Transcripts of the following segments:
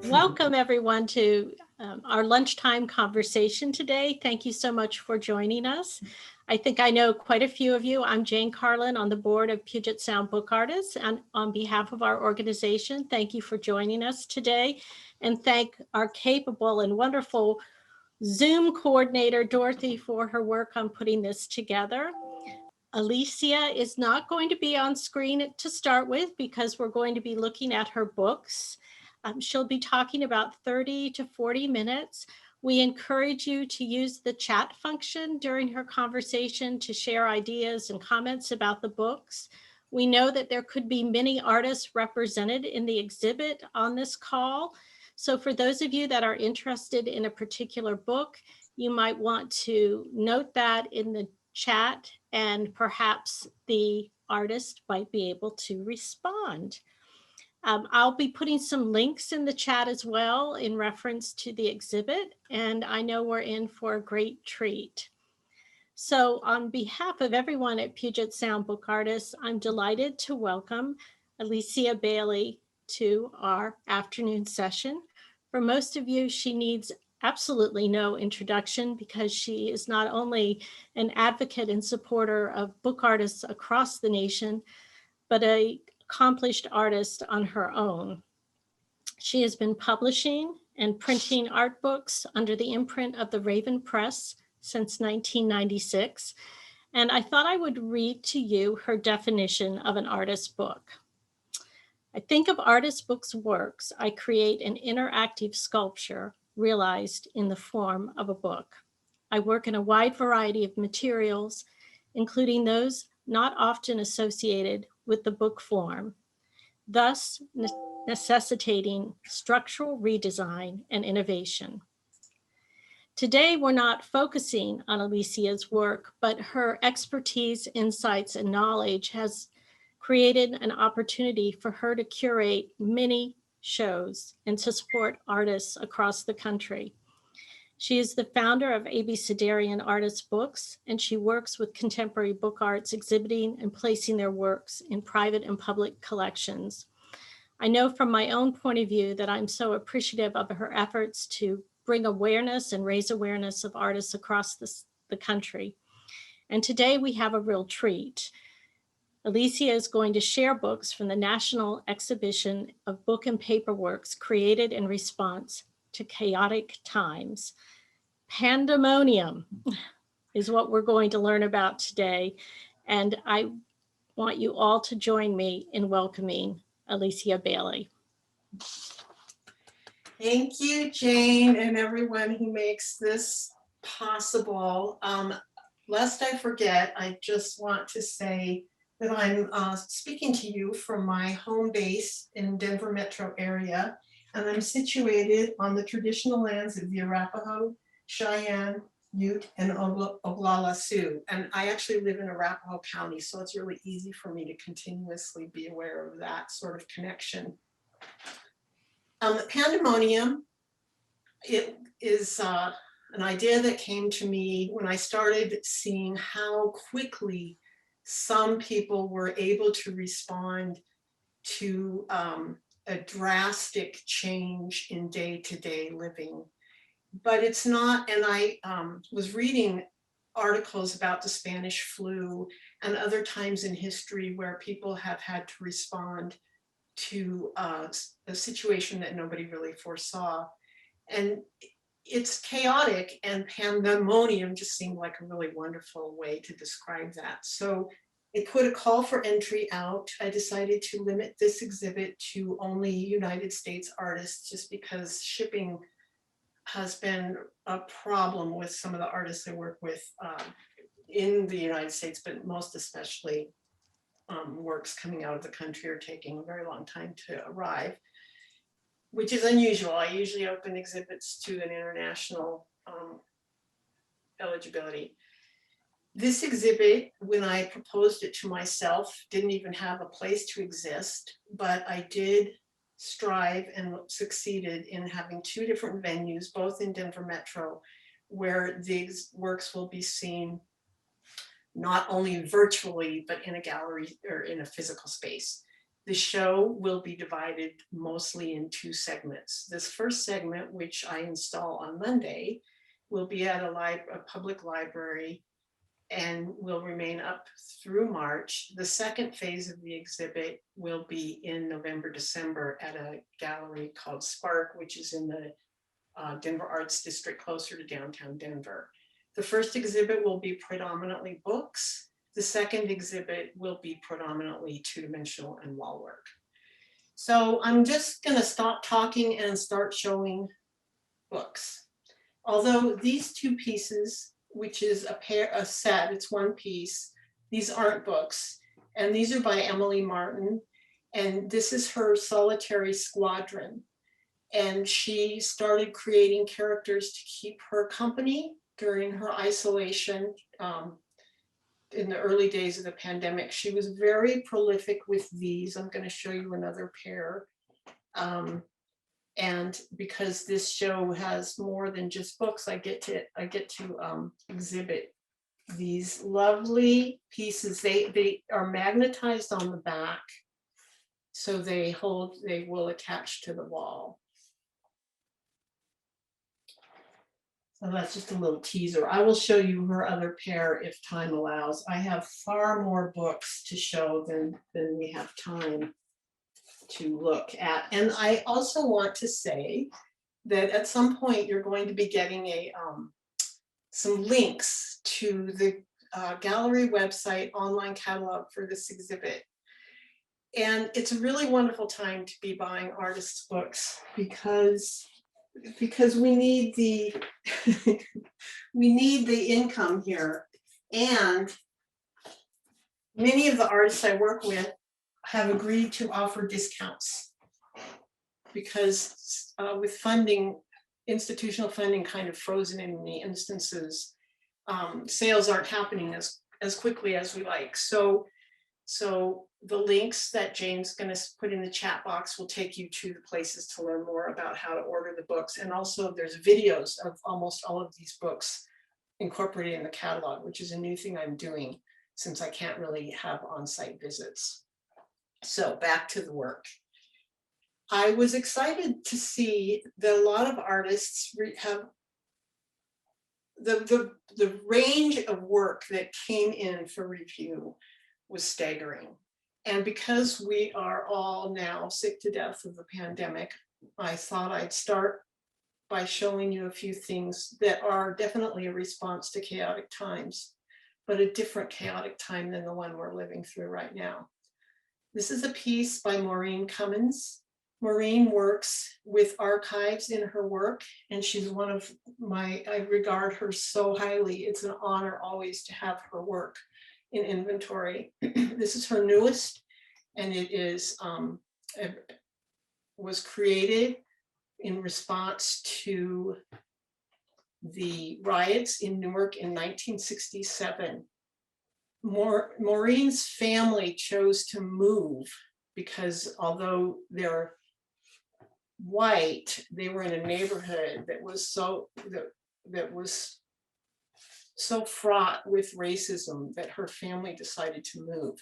Welcome everyone to our lunchtime conversation today. Thank you so much for joining us. I think I know quite a few of you. I'm Jane Carlin on the board of Puget Sound Book Artists, and on behalf of our organization, thank you for joining us today, and thank our capable and wonderful Zoom coordinator, Dorothy, for her work on putting this together. Alicia is not going to be on screen to start with because we're going to be looking at her books. She'll be talking about 30 to 40 minutes. We encourage you to use the chat function during her conversation to share ideas and comments about the books. We know that there could be many artists represented in the exhibit on this call. So for those of you that are interested in a particular book, you might want to note that in the chat, and perhaps the artist might be able to respond. I'll be putting some links in the chat as well in reference to the exhibit, and I know we're in for a great treat. So on behalf of everyone at Puget Sound Book Artists, I'm delighted to welcome Alicia Bailey to our afternoon session. For most of you, she needs absolutely no introduction because she is not only an advocate and supporter of book artists across the nation, but an accomplished artist on her own. She has been publishing and printing art books under the imprint of the Raven Press since 1996. And I thought I would read to you her definition of an artist book. I think of artist books works, I create an interactive sculpture realized in the form of a book. I work in a wide variety of materials, including those not often associated with the book form, thus necessitating structural redesign and innovation. Today, we're not focusing on Alicia's work, but her expertise, insights, and knowledge has created an opportunity for her to curate many shows and to support artists across the country. She is the founder of Abcedarian Artist Books, and she works with contemporary book arts, exhibiting and placing their works in private and public collections. I know from my own point of view that I'm so appreciative of her efforts to bring awareness and raise awareness of artists across the country. And today we have a real treat. Alicia is going to share books from the National Exhibition of Book and Paper Works created in response to chaotic times. Pandemonium is what we're going to learn about today. And I want you all to join me in welcoming Alicia Bailey. Thank you, Jane, and everyone who makes this possible. Lest I forget, I just want to say that I'm speaking to you from my home base in Denver metro area, and I'm situated on the traditional lands of the Arapaho, Cheyenne, Ute, and Oglala Sioux. And I actually live in Arapaho County, so it's really easy for me to continuously be aware of that sort of connection. Pandemonium, it is an idea that came to me when I started seeing how quickly some people were able to respond to a drastic change in day-to-day living. But it's not, and I was reading articles about the Spanish flu and other times in history where people have had to respond to a situation that nobody really foresaw. And it's chaotic, and pandemonium just seemed like a really wonderful way to describe that. So it put a call for entry out. I decided to limit this exhibit to only United States artists just because shipping has been a problem with some of the artists I work with in the United States, but most especially works coming out of the country are taking a very long time to arrive, which is unusual. I usually open exhibits to an international eligibility. This exhibit, when I proposed it to myself, didn't even have a place to exist, but I did strive and succeeded in having two different venues, both in Denver Metro, where these works will be seen not only virtually, but in a gallery or in a physical space. The show will be divided mostly in two segments. This first segment, which I install on Monday, will be at a public library and will remain up through March. The second phase of the exhibit will be in November, December at a gallery called Spark, which is in the Denver Arts District closer to downtown Denver. The first exhibit will be predominantly books. The second exhibit will be predominantly two-dimensional and wall work. So I'm just going to stop talking and start showing books. Although these two pieces, which is a set, it's one piece, these aren't books. And these are by Emily Martin. And this is her Solitary Squadron. And she started creating characters to keep her company during her isolation in the early days of the pandemic. She was very prolific with these. I'm going to show you another pair. And because this show has more than just books, I get to exhibit these lovely pieces. They are magnetized on the back, so they will attach to the wall. So that's just a little teaser. I will show you her other pair if time allows. I have far more books to show than we have time to look at. And I also want to say that at some point you're going to be getting some links to the gallery website online catalog for this exhibit. And it's a really wonderful time to be buying artists' books because we need the we need the income here. And many of the artists I work with have agreed to offer discounts because with funding, institutional funding kind of frozen in many instances, sales aren't happening as quickly as we like. So the links that Jane's going to put in the chat box will take you to the places to learn more about how to order the books. And also there's videos of almost all of these books incorporated in the catalog, which is a new thing I'm doing since I can't really have on-site visits. So back to the work. I was excited to see that a lot of artists have the range of work that came in for review was staggering. And because we are all now sick to death of the pandemic, I thought I'd start by showing you a few things that are definitely a response to chaotic times, but a different chaotic time than the one we're living through right now. This is a piece by Maureen Cummins. Maureen works with archives in her work, and she's one of I regard her so highly. It's an honor always to have her work in inventory. This is her newest, and it was created in response to the riots in Newark in 1967. Maureen's family chose to move because although they're white, they were in a neighborhood that was so fraught with racism that her family decided to move.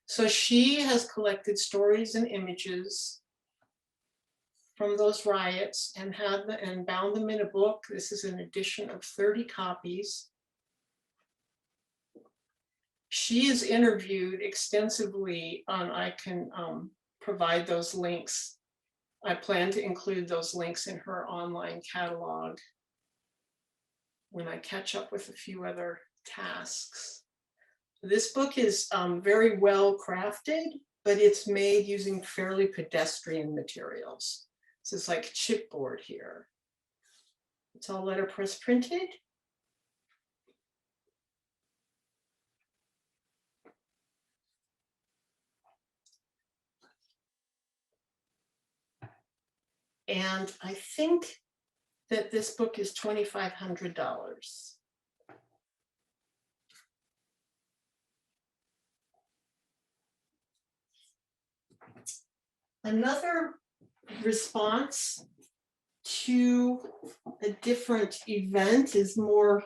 So she has collected stories and images from those riots and bound them in a book. This is an edition of 30 copies. She is interviewed extensively I can provide those links. I plan to include those links in her online catalog when I catch up with a few other tasks. This book is very well crafted, but it's made using fairly pedestrian materials. This is like chipboard here. It's all letterpress printed. And I think that this book is $2,500. Another response to a different event is more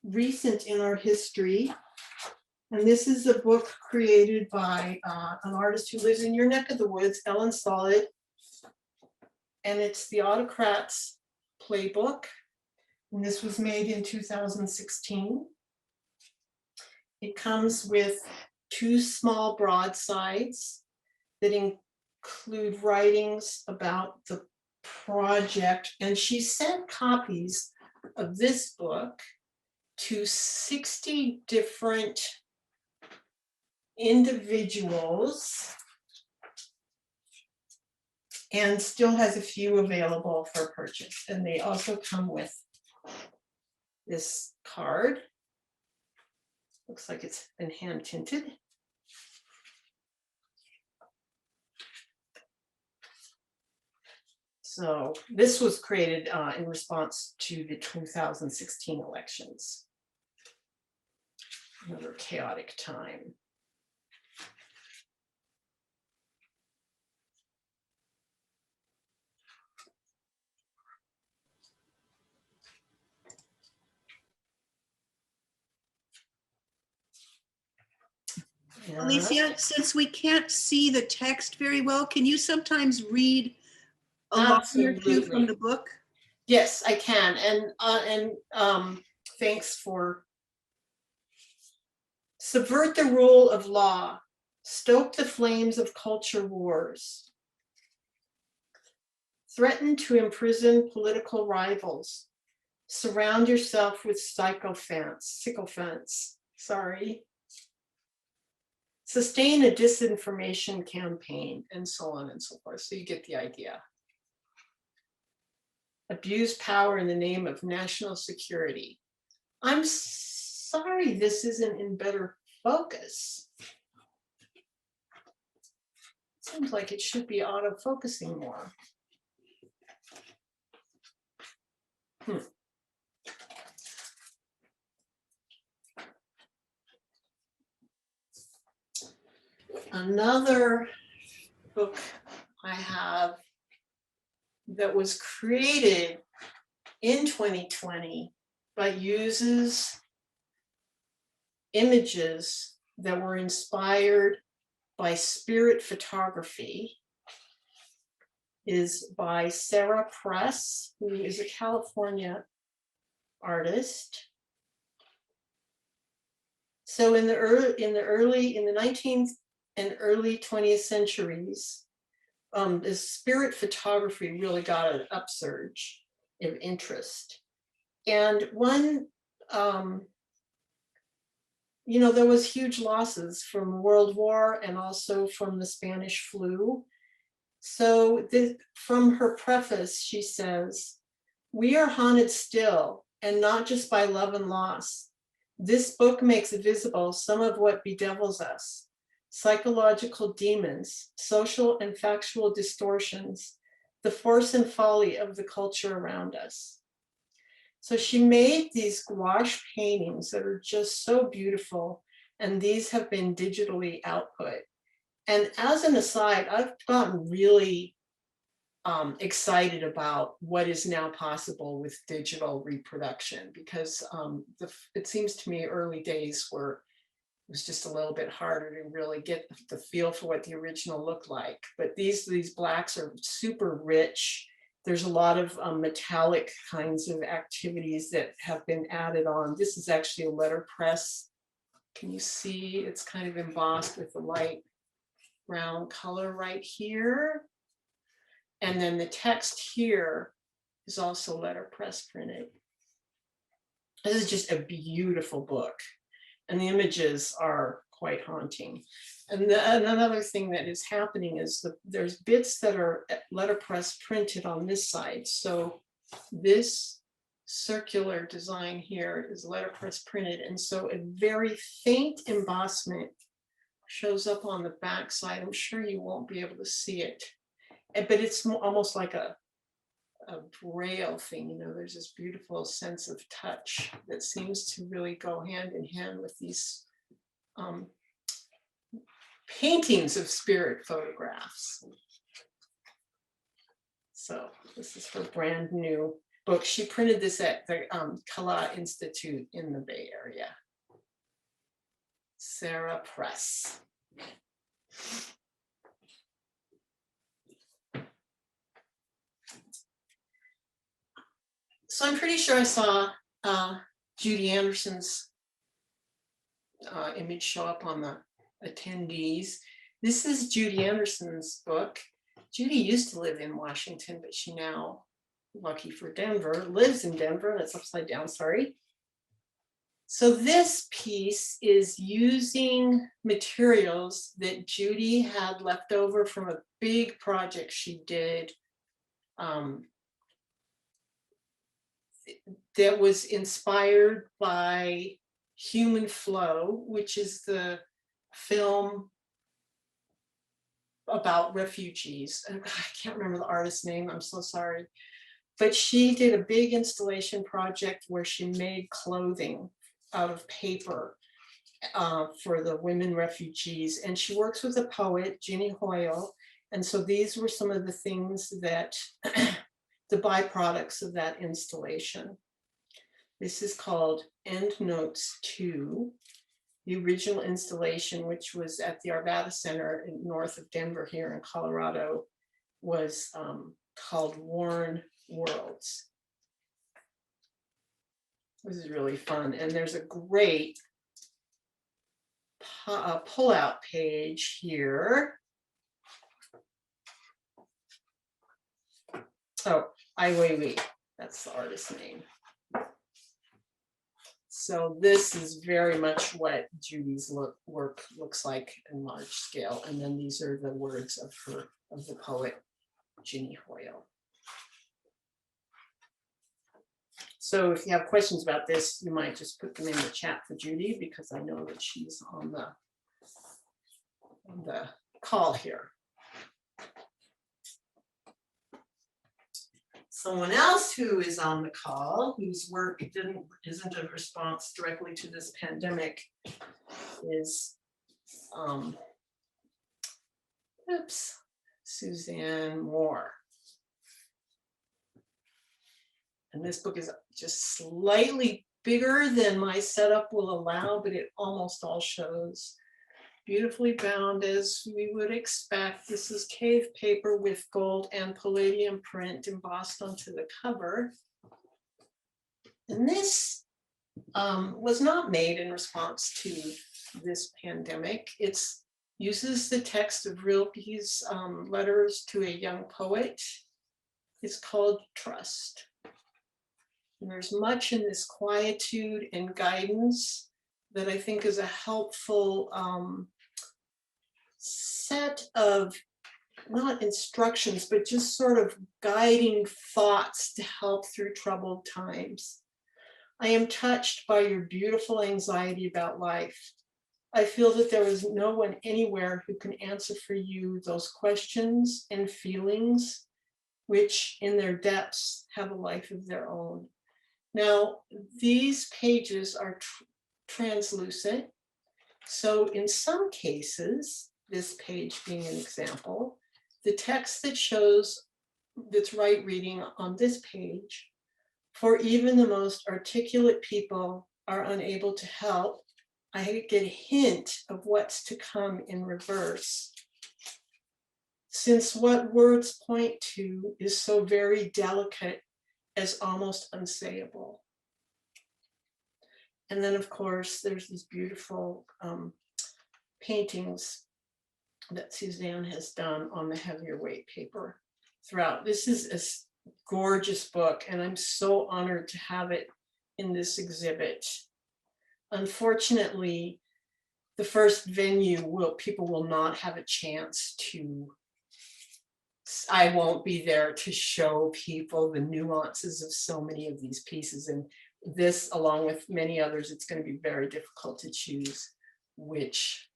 recent in our history. And this is a book created by an artist who lives in your neck of the woods, Ellen Solid. And it's the Autocrats Playbook. And this was made in 2016. It comes with 2 small broadsides that include writings about the project. And she sent copies of this book to 60 different individuals and still has a few available for purchase. And they also come with this card. Looks like it's been hand tinted. So this was created in response to the 2016 elections. Another chaotic time. Yeah. Alicia, since we can't see the text very well, can you sometimes read a line or two from the book? Yes, I can. And thanks for subvert the rule of law, stoke the flames of culture wars, threaten to imprison political rivals, surround yourself with sycophants, sustain a disinformation campaign, and so on and so forth. So you get the idea. Abuse power in the name of national security. I'm sorry this isn't in better focus. Seems like it should be auto-focusing more. Another book I have that was created in 2020 but uses images that were inspired by spirit photography is by Sarah Press, who is a California artist. So in the 19th and early 20th centuries, this spirit photography really got an upsurge of interest. And one, there was huge losses from World War and also from the Spanish flu. So from her preface, she says, "We are haunted still, and not just by love and loss. This book makes visible some of what bedevils us: psychological demons, social and factual distortions, the force and folly of the culture around us." So she made these gouache paintings that are just so beautiful, and these have been digitally output. And as an aside, I've gotten really excited about what is now possible with digital reproduction, because it seems to me early days were it was just a little bit harder to really get the feel for what the original looked like. But these blacks are super rich. There's a lot of metallic kinds of activities that have been added on. This is actually a letterpress. Can you see? It's kind of embossed with the light brown color right here. And then the text here is also letterpress printed. This is just a beautiful book. And the images are quite haunting. And another thing that is happening is there's bits that are letterpress printed on this side. So this circular design here is letterpress printed. And so a very faint embossment shows up on the back side. I'm sure you won't be able to see it, but it's almost like a braille thing. There's this beautiful sense of touch that seems to really go hand in hand with these paintings of spirit photographs. So this is her brand new book. She printed this at the Kala Institute in the Bay Area. Sarah Press. So I'm pretty sure I saw Judy Anderson's image show up on the attendees. This is Judy Anderson's book. Judy used to live in Washington, but she now, lucky for Denver, lives in Denver. That's upside down, sorry. So this piece is using materials that Judy had left over from a big project she did that was inspired by Human Flow, which is the film about refugees. I can't remember the artist's name, I'm so sorry. But she did a big installation project where she made clothing out of paper for the women refugees. And she works with a poet, Ginny Hoyle. And so these were some of the things that, the byproducts of that installation. This is called Endnotes 2. The original installation, which was at the Arvada Center north of Denver here in Colorado, was called Worn Worlds. This is really fun. And there's a great pull-out page here. Oh, Ai Weiwei, that's the artist's name. So this is very much what Judy's work looks like in large scale. And then these are the words of the poet, Ginny Hoyle. So if you have questions about this, you might just put them in the chat for Judy, because I know that she's on the call here. Someone else who is on the call, whose work isn't a response directly to this pandemic, is Suzanne Moore. And this book is just slightly bigger than my setup will allow, but it almost all shows. Beautifully bound as we would expect. This is cave paper with gold and palladium print embossed onto the cover. And this was not made in response to this pandemic. It uses the text of Rilke's letters to a young poet. It's called Trust. And there's much in this quietude and guidance that I think is a helpful set of, not instructions, but just sort of guiding thoughts to help through troubled times. I am touched by your beautiful anxiety about life. I feel that there is no one anywhere who can answer for you those questions and feelings, which in their depths have a life of their own. Now, these pages are translucent. So in some cases, this page being an example, the text that shows that's right reading on this page, for even the most articulate people are unable to help. I get a hint of what's to come in reverse. Since what words point to is so very delicate as almost unsayable. And then, of course, there's these beautiful paintings that Suzanne has done on the heavier weight paper throughout. This is a gorgeous book, and I'm so honored to have it in this exhibit. Unfortunately, the first venue people will not have a chance to, I won't be there to show people the nuances of so many of these pieces. And this, along with many others, it's going to be very difficult to choose which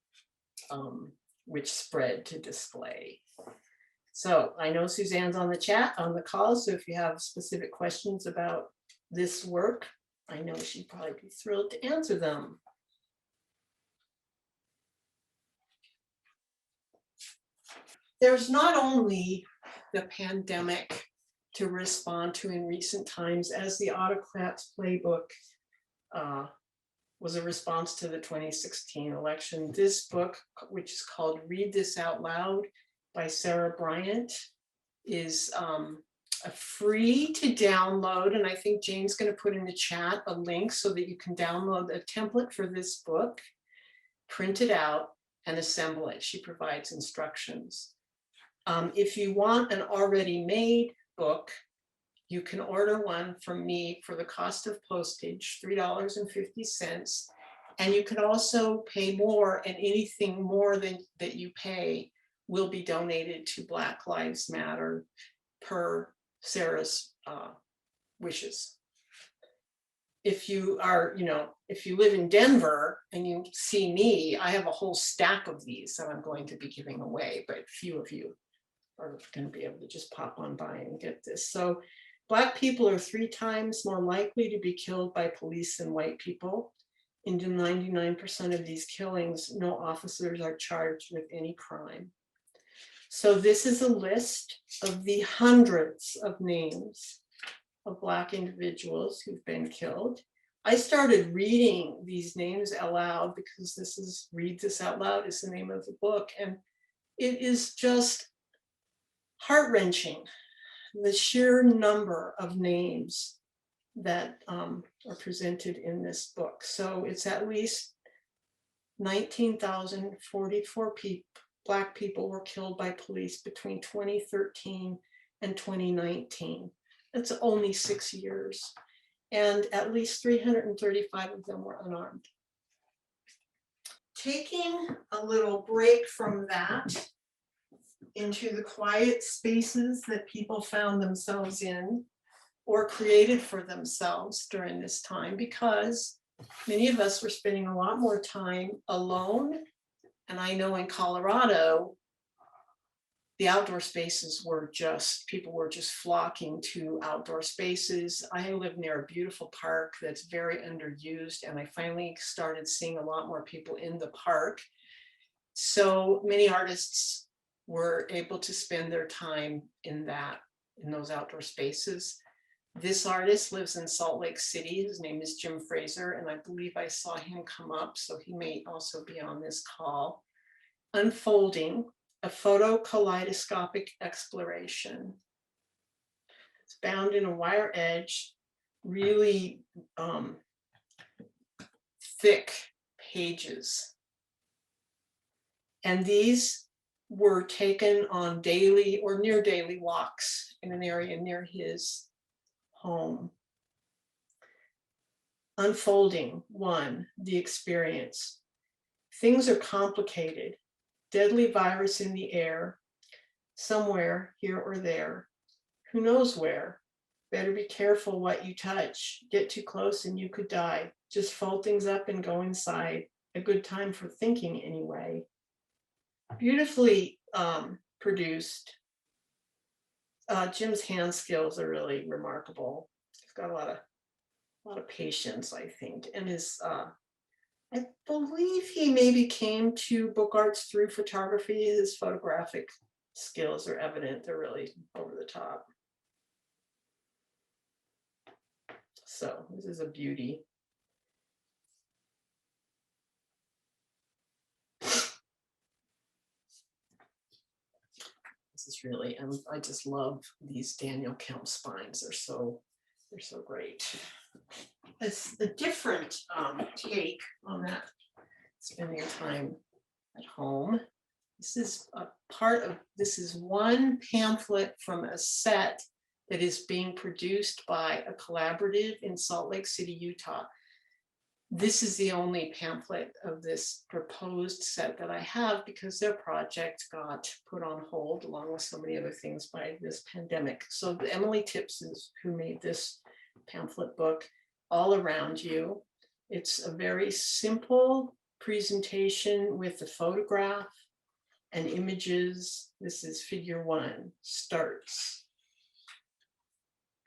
spread to display. So I know Suzanne's on the call. So if you have specific questions about this work, I know she'd probably be thrilled to answer them. There's not only the pandemic to respond to in recent times, as the Autocrats Playbook was a response to the 2016 election. This book, which is called Read This Out Loud by Sarah Bryant, is free to download. And I think Jane's going to put in the chat a link so that you can download a template for this book, print it out, and assemble it. She provides instructions. If you want an already made book, you can order one from me for the cost of postage, $3.50. And you can also pay more, and anything more than that you pay will be donated to Black Lives Matter per Sarah's wishes. If you are, if you live in Denver and you see me, I have a whole stack of these that I'm going to be giving away, but few of you are going to be able to just pop on by and get this. So Black people are 3 times more likely to be killed by police than white people. In 99% of these killings, no officers are charged with any crime. So this is a list of the hundreds of names of Black individuals who've been killed. I started reading these names aloud because this is Read This Out Loud is the name of the book. And it is just heart-wrenching, the sheer number of names that are presented in this book. So it's at least 19,044 Black people were killed by police between 2013 and 2019. That's only 6 years. And at least 335 of them were unarmed. Taking a little break from that into the quiet spaces that people found themselves in or created for themselves during this time, because many of us were spending a lot more time alone. And I know in Colorado, the outdoor spaces were just, people were just flocking to outdoor spaces. I live near a beautiful park that's very underused, and I finally started seeing a lot more people in the park. So many artists were able to spend their time in those outdoor spaces. This artist lives in Salt Lake City. His name is Jim Fraser, and I believe I saw him come up, so he may also be on this call. Unfolding, a photo kaleidoscopic exploration. It's bound in a wire edge, really thick pages. And these were taken on daily or near daily walks in an area near his home. Unfolding, 1, the experience. Things are complicated. Deadly virus in the air, somewhere here or there. Who knows where? Better be careful what you touch. Get too close and you could die. Just fold things up and go inside. A good time for thinking anyway. Beautifully produced. Jim's hand skills are really remarkable. He's got a lot of patience, I think, and his I believe he maybe came to book arts through photography. His photographic skills are evident. They're really over the top. So this is a beauty. This is really, I just love these Daniel Kemp spines. They're so great. It's a different take on that, spending time at home. This is a part of, this is one pamphlet from a set that is being produced by a collaborative in Salt Lake City, Utah. This is the only pamphlet of this proposed set that I have because their project got put on hold along with so many other things by this pandemic. So Emily Tips is who made this pamphlet book, All Around You. It's a very simple presentation with a photograph and images. This is figure 1, starts.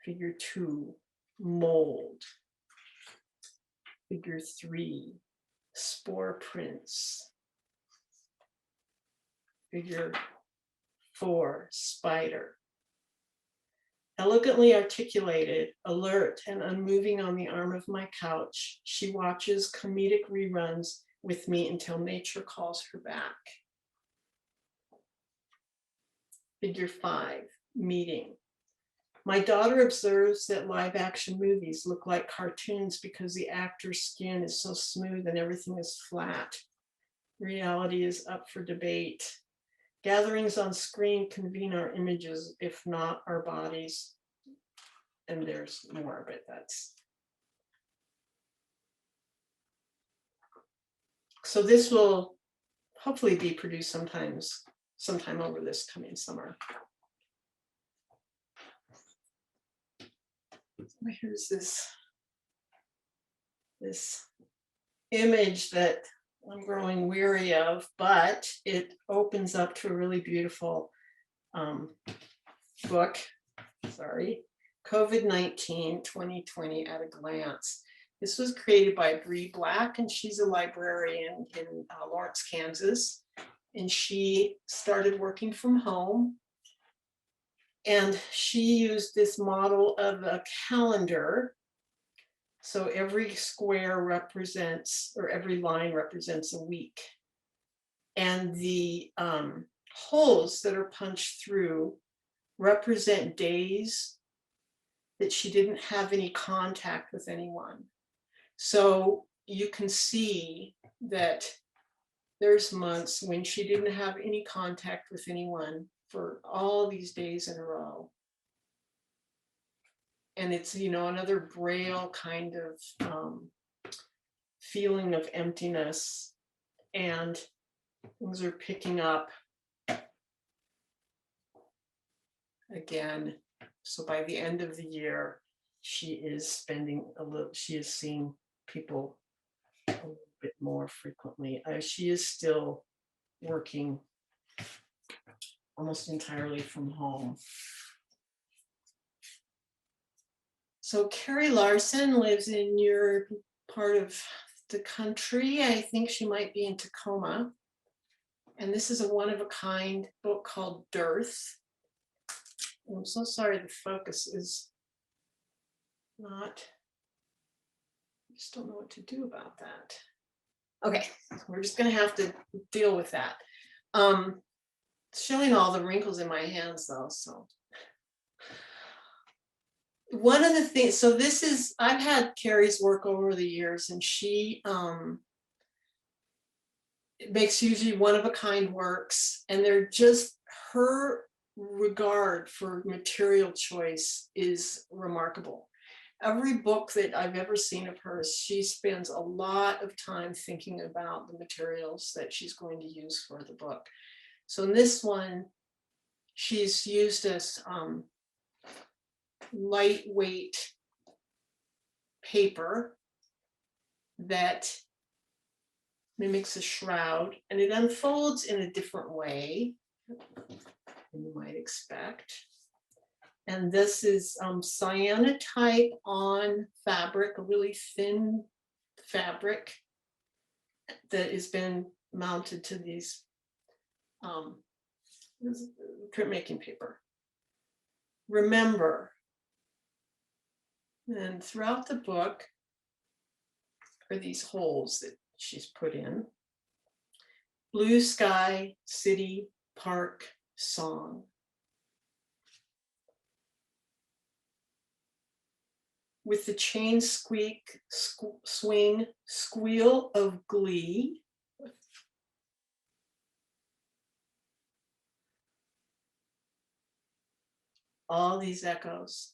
Figure 2, mold. Figure 3, spore prints. Figure 4, spider. Elegantly articulated, alert, and unmoving on the arm of my couch, she watches comedic reruns with me until nature calls her back. Figure 5, meeting. My daughter observes that live action movies look like cartoons because the actor's skin is so smooth and everything is flat. Reality is up for debate. Gatherings on screen convene our images, if not our bodies. And there's more of it. So this will hopefully be produced sometime over this coming summer. Here's this image that I'm growing weary of, but it opens up to a really beautiful book. Sorry, COVID-19 2020 at a Glance. This was created by Bree Black, and she's a librarian in Lawrence, Kansas. And she started working from home. And she used this model of a calendar. So every square represents, or every line represents a week. And the holes that are punched through represent days that she didn't have any contact with anyone. So you can see that there's months when she didn't have any contact with anyone for all these days in a row. And it's, another Braille kind of feeling of emptiness, and things are picking up again. So by the end of the year, she is seeing people a little bit more frequently. She is still working almost entirely from home. So Carrie Larson lives in your part of the country. I think she might be in Tacoma. And this is a one-of-a-kind book called Dearth. I'm so sorry the focus is not, I just don't know what to do about that. Okay, we're just gonna have to deal with that. Showing all the wrinkles in my hands though, so. One of the things, so this is, I've had Carrie's work over the years, and she makes usually one-of-a-kind works, and they're just, her regard for material choice is remarkable. Every book that I've ever seen of hers, she spends a lot of time thinking about the materials that she's going to use for the book. So in this one, she's used this lightweight paper that mimics a shroud, and it unfolds in a different way than you might expect. And this is cyanotype on fabric, a really thin fabric that has been mounted to these printmaking paper. Remember, and throughout the book are these holes that she's put in. Blue sky, city, park, song. With the chain squeak, swing, squeal of glee. All these echoes.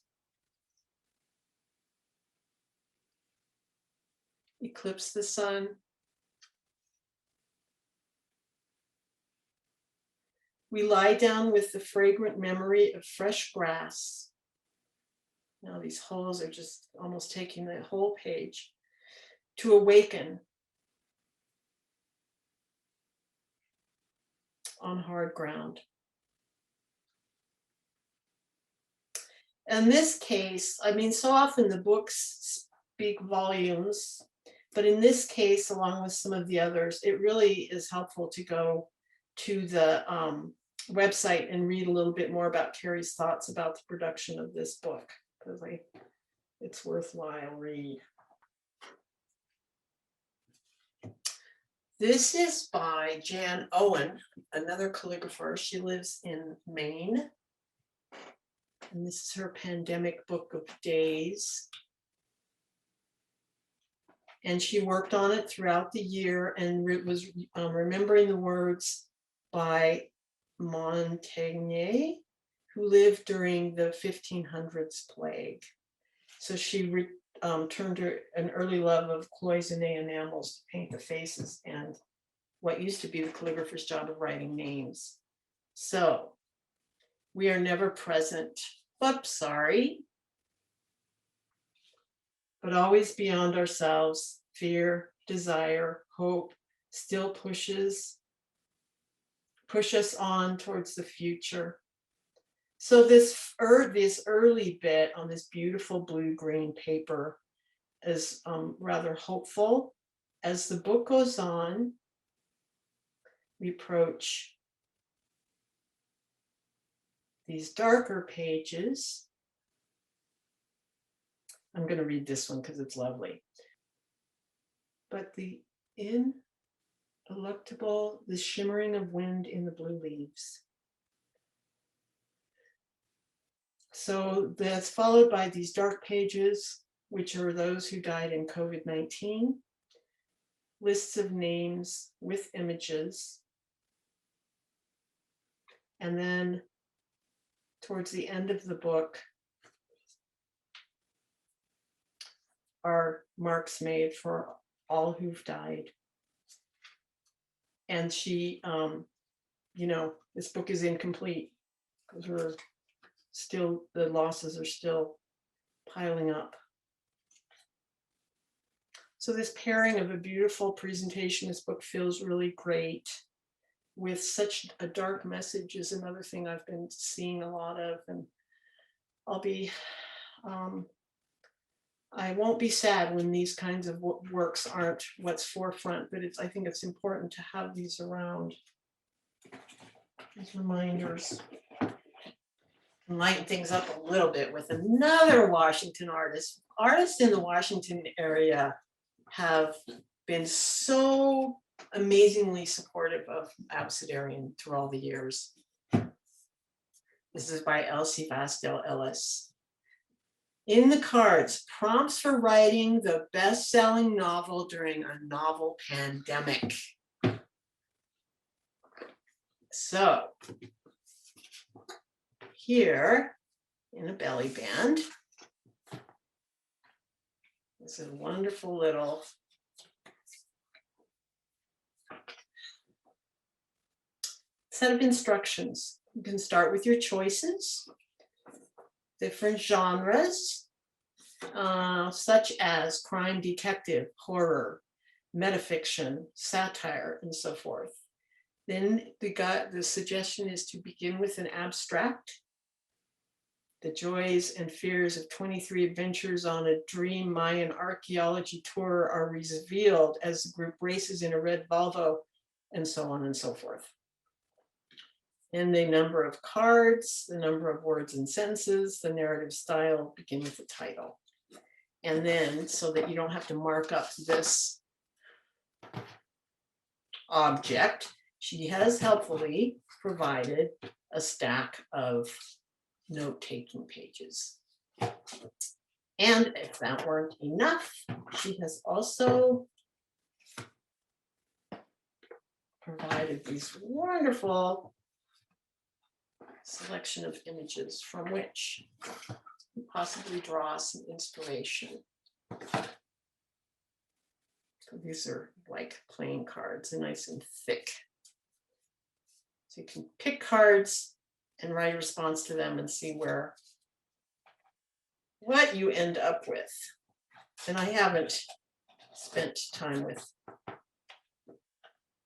Eclipse the sun. We lie down with the fragrant memory of fresh grass. Now these holes are just almost taking the whole page. To awaken on hard ground. In this case, I mean, so often the books speak volumes, but in this case, along with some of the others, it really is helpful to go to the website and read a little bit more about Carrie's thoughts about the production of this book, because it's worthwhile read. This is by Jan Owen, another calligrapher. She lives in Maine. And this is her pandemic book of days. And she worked on it throughout the year and was remembering the words by Montaigne, who lived during the 1500s plague. So she turned to an early love of cloisonné enamels to paint the faces and what used to be the calligrapher's job of writing names. So we are never present, oops, sorry, but always beyond ourselves. Fear, desire, hope still push us on towards the future. So this early bit on this beautiful blue-green paper is rather hopeful. As the book goes on, we approach these darker pages. I'm going to read this one because it's lovely. But the ineluctable, the shimmering of wind in the blue leaves. So that's followed by these dark pages, which are those who died in COVID-19, lists of names with images. And then towards the end of the book are marks made for all who've died. And she, this book is incomplete because the losses are still piling up. So this pairing of a beautiful presentation, this book feels really great with such a dark message is another thing I've been seeing a lot of, and I won't be sad when these kinds of works aren't what's forefront, but I think it's important to have these around, these reminders. Lighten things up a little bit with another Washington artist. Artists in the Washington area have been so amazingly supportive of Abcedarian through all the years. This is by Elsie Vastel Ellis. In the cards, prompts for writing the best-selling novel during a novel pandemic. So here in a belly band, this is a wonderful little set of instructions. You can start with your choices, different genres, such as crime detective, horror, metafiction, satire, and so forth. Then the suggestion is to begin with an abstract. The joys and fears of 23 adventures on a dream Mayan archaeology tour are revealed as the group races in a red Volvo, and so on and so forth. And the number of cards, the number of words and sentences, the narrative style, begin with the title. And then, so that you don't have to mark up this object, she has helpfully provided a stack of note-taking pages. And if that weren't enough, she has also provided these wonderful selection of images from which you possibly draw some inspiration. So these are like playing cards, and nice and thick. So you can pick cards and write a response to them and see what you end up with. And I haven't spent time with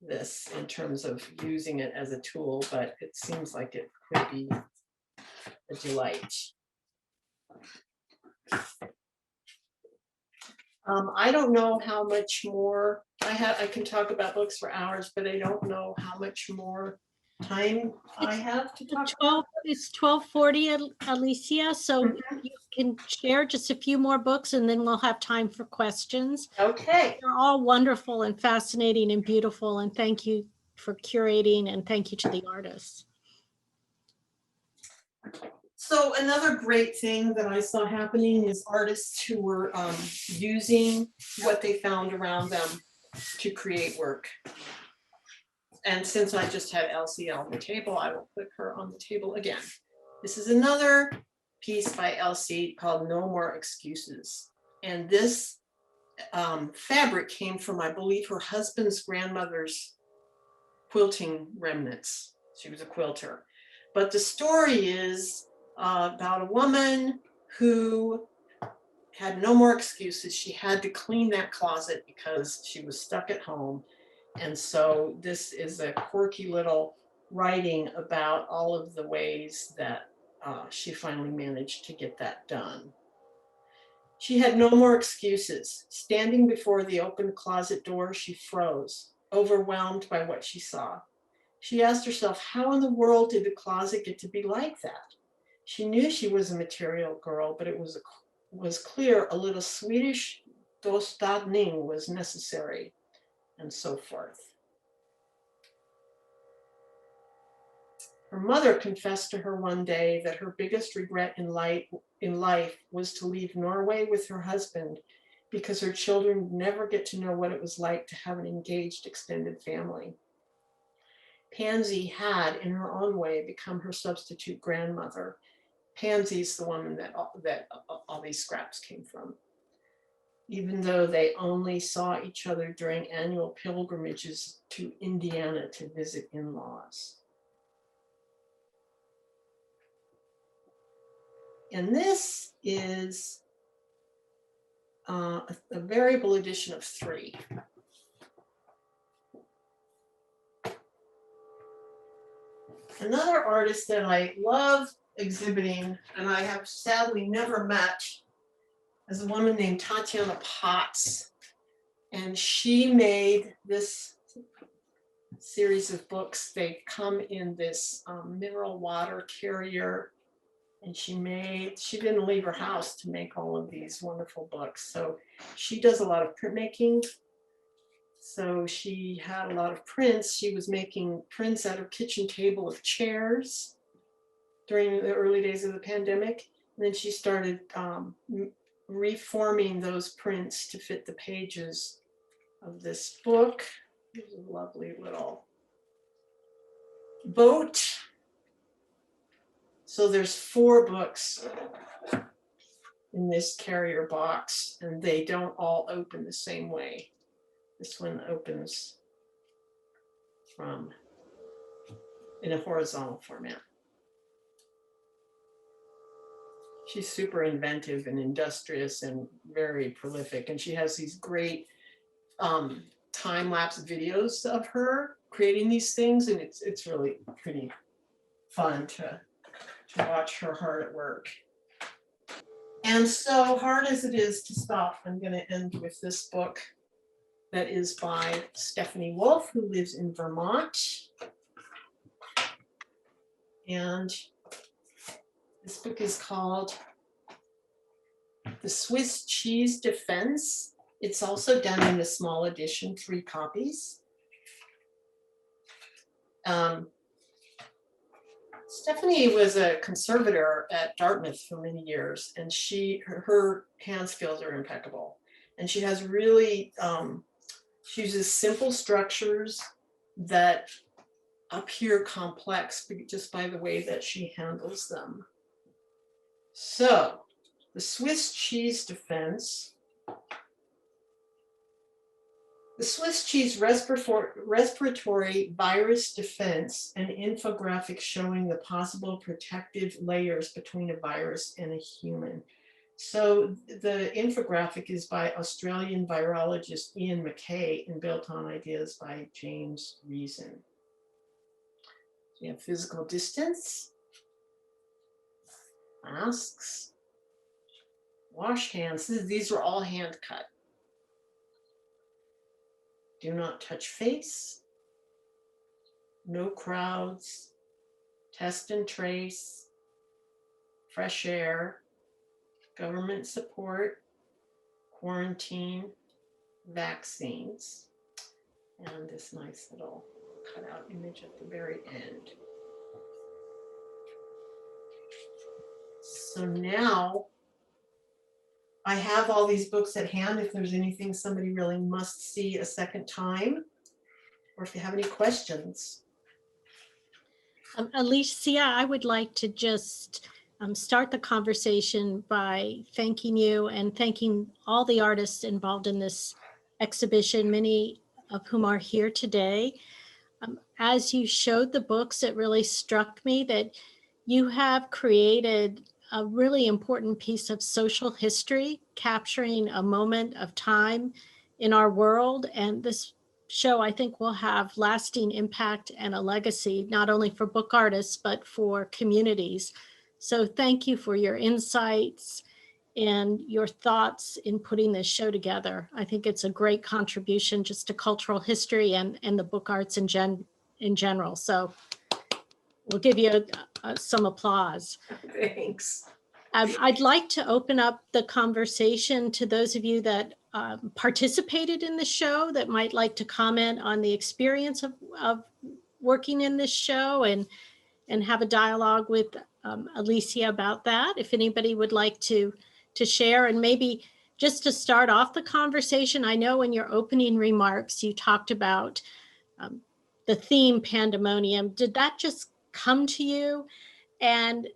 this in terms of using it as a tool, but it seems like it could be a delight. I don't know how much more I can talk about books for hours, but I don't know how much more time I have to talk? 12:40, Alicia, so Mhm. you can share just a few more books and then we'll have time for questions. Okay. They're all wonderful and fascinating and beautiful, and thank you for curating, and thank you to the artists. So another great thing that I saw happening is artists who were using what they found around them to create work. And since I just had Elsie on the table, I will put her on the table again. This is another piece by Elsie called No More Excuses. And this fabric came from, I believe, her husband's grandmother's quilting remnants. She was a quilter. But the story is about a woman who had no more excuses. She had to clean that closet because she was stuck at home. And so this is a quirky little writing about all of the ways that she finally managed to get that done. She had no more excuses. Standing before the open closet door, she froze, overwhelmed by what she saw. She asked herself, how in the world did the closet get to be like that? She knew she was a material girl, but it was clear a little Swedish dostadning was necessary, and so forth. Her mother confessed to her one day that her biggest regret in life was to leave Norway with her husband because her children would never get to know what it was like to have an engaged extended family. Pansy had, in her own way, become her substitute grandmother. Pansy's the woman that all these scraps came from. Even though they only saw each other during annual pilgrimages to Indiana to visit in-laws. And this is a variable edition of 3. Another artist that I love exhibiting, and I have sadly never met, is a woman named Tatiana Potts. And she made this series of books. They come in this mineral water carrier. And she didn't leave her house to make all of these wonderful books. So she does a lot of printmaking. So she had a lot of prints. She was making prints at her kitchen table of chairs during the early days of the pandemic. And then she started reforming those prints to fit the pages of this book. There's a lovely little boat. So there's 4 books in this carrier box, and they don't all open the same way. This one opens in a horizontal format. She's super inventive and industrious and very prolific, and she has these great time-lapse videos of her creating these things, and it's really pretty fun to watch her hard at work. And so hard as it is to stop, I'm going to end with this book that is by Stephanie Wolf, who lives in Vermont. And this book is called The Swiss Cheese Defense. It's also done in a small edition, 3 copies. Stephanie was a conservator at Dartmouth for many years, and her hand skills are impeccable. And she has really, she uses simple structures that appear complex just by the way that she handles them. So, the Swiss Cheese Defense. The Swiss cheese respiratory virus defense, an infographic showing the possible protective layers between a virus and a human. So the infographic is by Australian virologist Ian McKay and built on ideas by James Reason. We have physical distance, masks, wash hands. These were all hand cut. Do not touch face. no crowds, test and trace, fresh air, government support, quarantine, vaccines, and this nice little cutout image at the very end. So now I have all these books at hand if there's anything somebody really must see a second time, or if you have any questions. Alicia, I would like to just start the conversation by thanking you and thanking all the artists involved in this exhibition, many of whom are here today. As you showed the books, it really struck me that you have created a really important piece of social history, capturing a moment of time in our world. And this show, I think, will have lasting impact and a legacy, not only for book artists, but for communities. So thank you for your insights and your thoughts in putting this show together. I think it's a great contribution just to cultural history and the book arts in general. So we'll give you some applause. Thanks. I'd like to open up the conversation to those of you that participated in the show that might like to comment on the experience of working in this show and have a dialogue with Alicia about that. If anybody would like to share, and maybe just to start off the conversation, I know in your opening remarks, you talked about the theme Pandemonium. Did that just come to you? And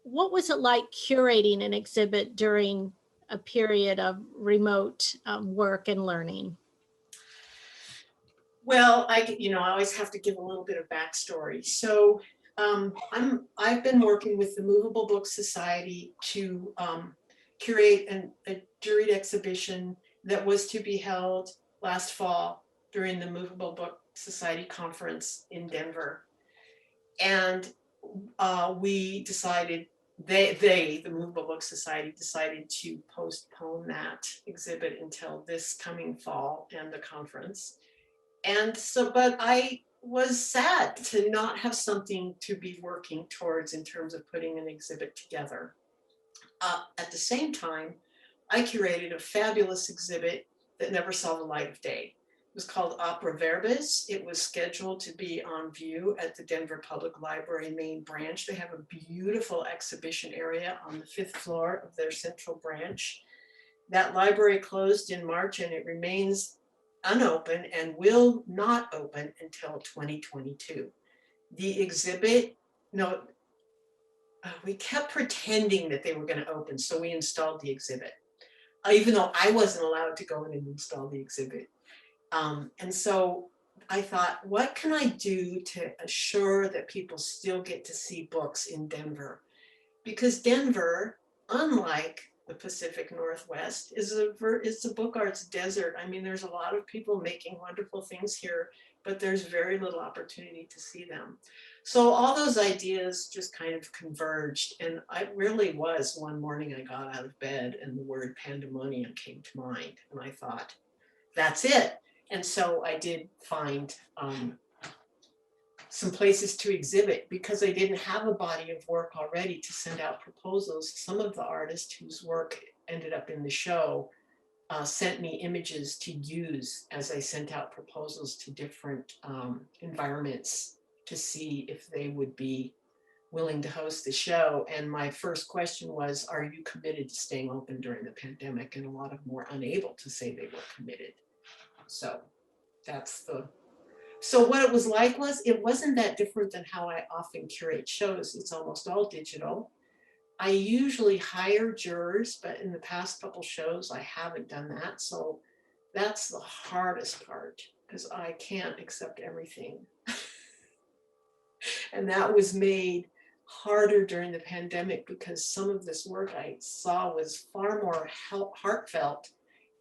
what was it like curating an exhibit during a period of remote work and learning? Well, I always have to give a little bit of backstory. So I've been working with the Movable Book Society to curate a juried exhibition that was to be held last fall during the Movable Book Society conference in Denver. And we decided, the Movable Book Society decided to postpone that exhibit until this coming fall and the conference. And so, but I was sad to not have something to be working towards in terms of putting an exhibit together. At the same time, I curated a fabulous exhibit that never saw the light of day. It was called Opera Verbis. It was scheduled to be on view at the Denver Public Library main branch. They have a beautiful exhibition area on the 5th floor of their central branch. That library closed in March and it remains unopened and will not open until 2022. The exhibit, we kept pretending that they were going to open, so we installed the exhibit, even though I wasn't allowed to go in and install the exhibit. And so I thought, what can I do to assure that people still get to see books in Denver? Because Denver, unlike the Pacific Northwest, is a book arts desert. I mean, there's a lot of people making wonderful things here, but there's very little opportunity to see them. So all those ideas just kind of converged. And I really was, one morning I got out of bed and the word pandemonium came to mind. And I thought, that's it. And so I did find some places to exhibit because I didn't have a body of work already to send out proposals. Some of the artists whose work ended up in the show sent me images to use as I sent out proposals to different environments to see if they would be willing to host the show. And my first question was, are you committed to staying open during the pandemic? And a lot of them were unable to say they were committed. So so what it was like was, it wasn't that different than how I often curate shows. It's almost all digital. I usually hire jurors, but in the past couple shows, I haven't done that. So that's the hardest part because I can't accept everything. And that was made harder during the pandemic because some of this work I saw was far more heartfelt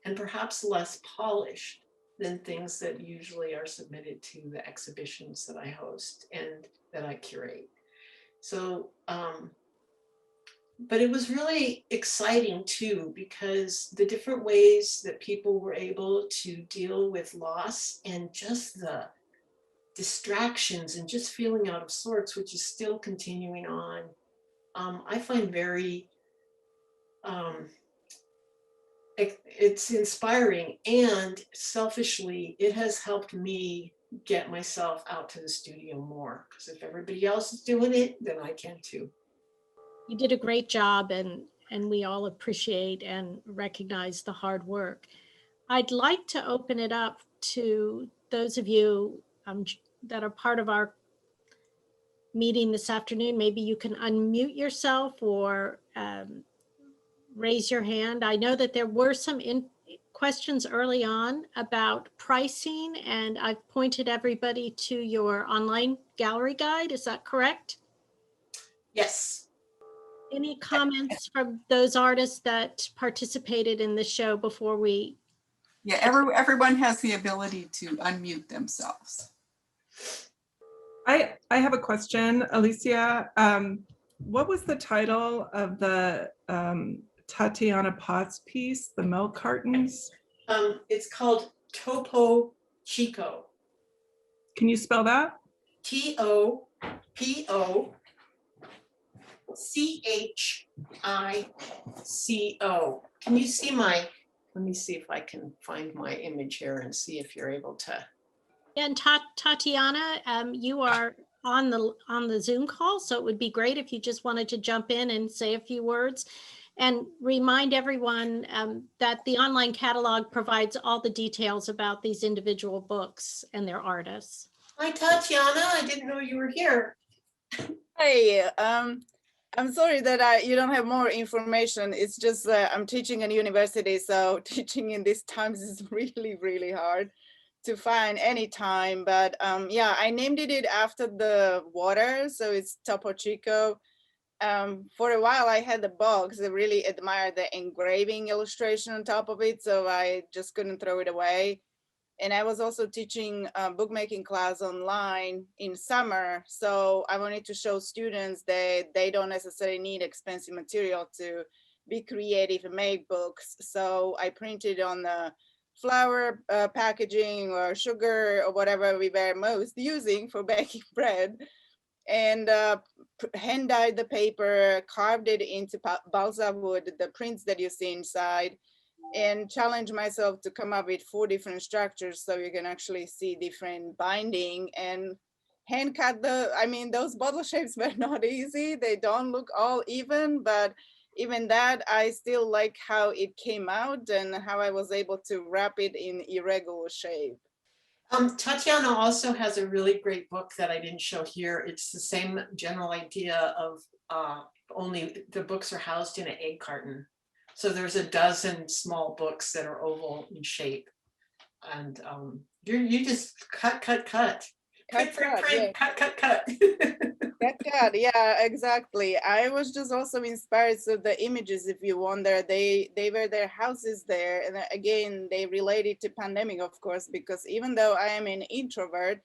and perhaps less polished than things that usually are submitted to the exhibitions that I host and that I curate. So, but it was really exciting too, because the different ways that people were able to deal with loss and just the distractions and just feeling out of sorts, which is still continuing on, I find very, it's inspiring, and selfishly, it has helped me get myself out to the studio more, because if everybody else is doing it, then I can too. You did a great job, and we all appreciate and recognize the hard work. I'd like to open it up to those of you that are part of our meeting this afternoon. Maybe you can unmute yourself or raise your hand. I know that there were some questions early on about pricing, and I've pointed everybody to your online gallery guide. Is that correct? Yes. Any comments from those artists that participated in the show before we? Yeah, everyone has the ability to unmute themselves. I have a question, Alicia. What was the title of the Tatiana Potts piece, The Milk Cartons? It's called Topo Chico. Can you spell that? TOPOCHICO. Can you see my, let me see if I can find my image here and see if you're able to. And Tatiana, you are on the Zoom call, so it would be great if you just wanted to jump in and say a few words, and remind everyone that the online catalog provides all the details about these individual books and their artists. Hi, Tatiana. I didn't know you were here. Hey, I'm sorry that you don't have more information. It's just I'm teaching in university, so teaching in these times is really, really hard to find any time. But yeah, I named it after the water, so it's Topo Chico. For a while, I had the box. I really admired the engraving illustration on top of it, so I just couldn't throw it away. And I was also teaching a bookmaking class online in summer. So I wanted to show students that they don't necessarily need expensive material to be creative and make books. So I printed on the flour packaging or sugar or whatever we were most using for baking bread, and hand dyed the paper, carved it into balsa wood, the prints that you see inside, and challenge myself to come up with 4 different structures so you can actually see different binding, and hand cut those bottle shapes were not easy. They don't look all even, but even that, I still like how it came out and how I was able to wrap it in irregular shape. Tatiana also has a really great book that I didn't show here. It's the same general idea of only the books are housed in an egg carton. So there's a dozen small books that are oval in shape, and you just cut. Yeah, exactly. I was just also inspired. So the images, if you wonder, they were their houses there, and again, they related to pandemic, of course, because even though I am an introvert,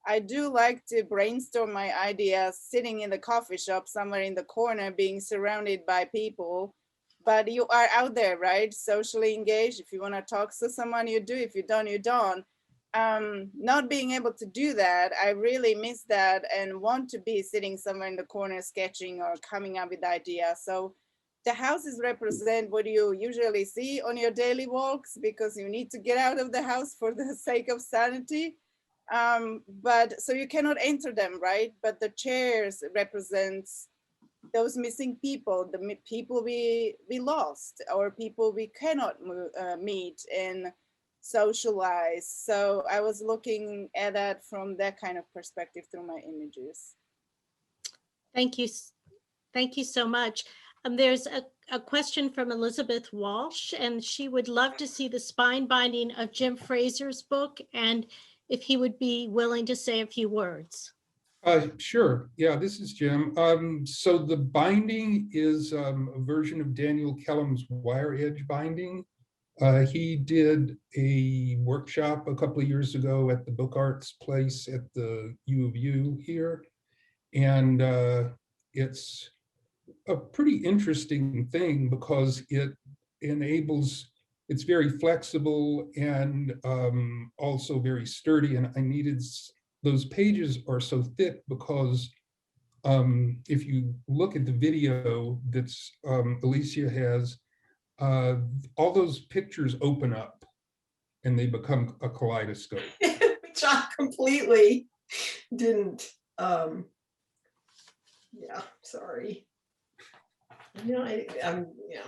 I do like to brainstorm my ideas sitting in the coffee shop somewhere in the corner, being surrounded by people. But you are out there, right? Socially engaged. If you want to talk to someone, you do. If you don't, you don't. Not being able to do that, I really miss that and want to be sitting somewhere in the corner sketching or coming up with ideas. So the houses represent what you usually see on your daily walks, because you need to get out of the house for the sake of sanity. But so you cannot enter them, right? But the chairs represents those missing people, the people we lost, or people we cannot meet and socialize. So I was looking at that from that kind of perspective through my images. Thank you. Thank you so much. There's a question from Elizabeth Walsh, and she would love to see the spine binding of Jim Fraser's book, and if he would be willing to say a few words. Sure. Yeah, this is Jim. So the binding is a version of Daniel Kellum's wire edge binding. He did a workshop a couple of years ago at the Book Arts place at the U of U here. And it's a pretty interesting thing because it enables, it's very flexible and also very sturdy. And I needed those pages are so thick because if you look at the video that's Alicia has, all those pictures open up and they become a kaleidoscope. Which I completely didn't. Yeah, sorry. You know, yeah.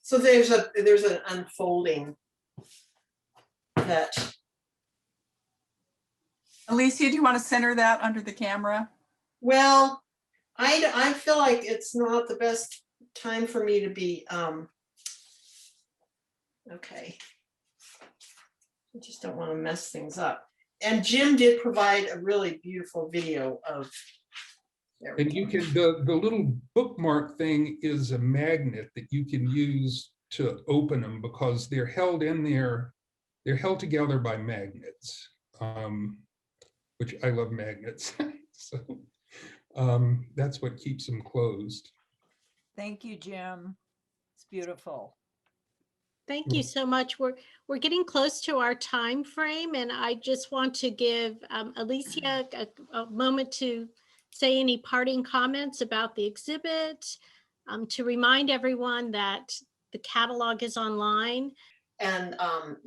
So there's an unfolding that. Alicia, do you want to center that under the camera? Well, I feel like it's not the best time for me to be, okay. I just don't want to mess things up. And Jim did provide a really beautiful video of. And you can, the little bookmark thing is a magnet that you can use to open them because they're held in there, they're held together by magnets, which I love magnets. So that's what keeps them closed. Thank you, Jim. It's beautiful. Thank you so much. We're getting close to our time frame, and I just want to give Alicia a moment to say any parting comments about the exhibit, to remind everyone that the catalog is online. And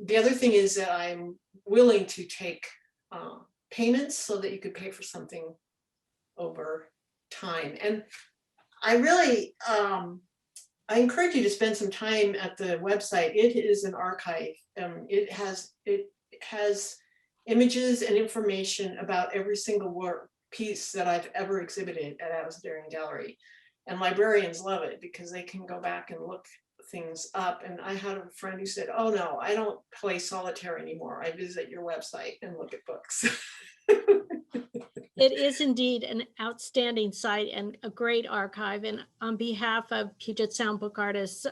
the other thing is that I'm willing to take payments so that you could pay for something over time. And I really, I encourage you to spend some time at the website. It is an archive. It has images and information about every single piece that I've ever exhibited at Abcedarian Gallery. And librarians love it because they can go back and look things up. And I had a friend who said, oh no, I don't play solitaire anymore. I visit your website and look at books. It is indeed an outstanding site and a great archive. And on behalf of Puget Sound Book Artists,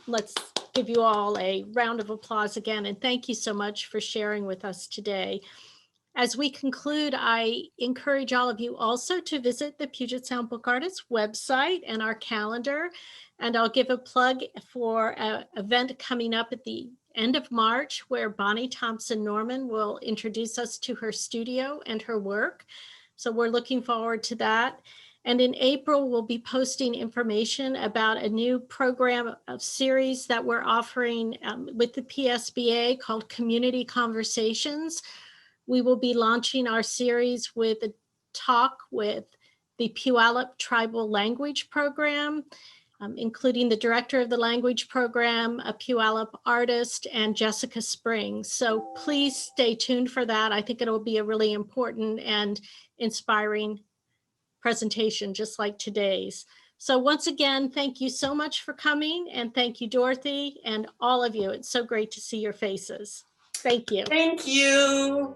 let's give you all a round of applause again. And thank you so much for sharing with us today. As we conclude, I encourage all of you also to visit the Puget Sound Book Artists website and our calendar. And I'll give a plug for an event coming up at the end of March where Bonnie Thompson Norman will introduce us to her studio and her work. So we're looking forward to that. And in April, we'll be posting information about a new program of series that we're offering with the PSBA called Community Conversations. We will be launching our series with a talk with the Puyallup Tribal Language Program, including the director of the language program, a Puyallup artist, and Jessica Springs. So please stay tuned for that. I think it'll be a really important and inspiring presentation, just like today's. So once again, thank you so much for coming, and thank you, Dorothy, and all of you. It's so great to see your faces. Thank you. Thank you.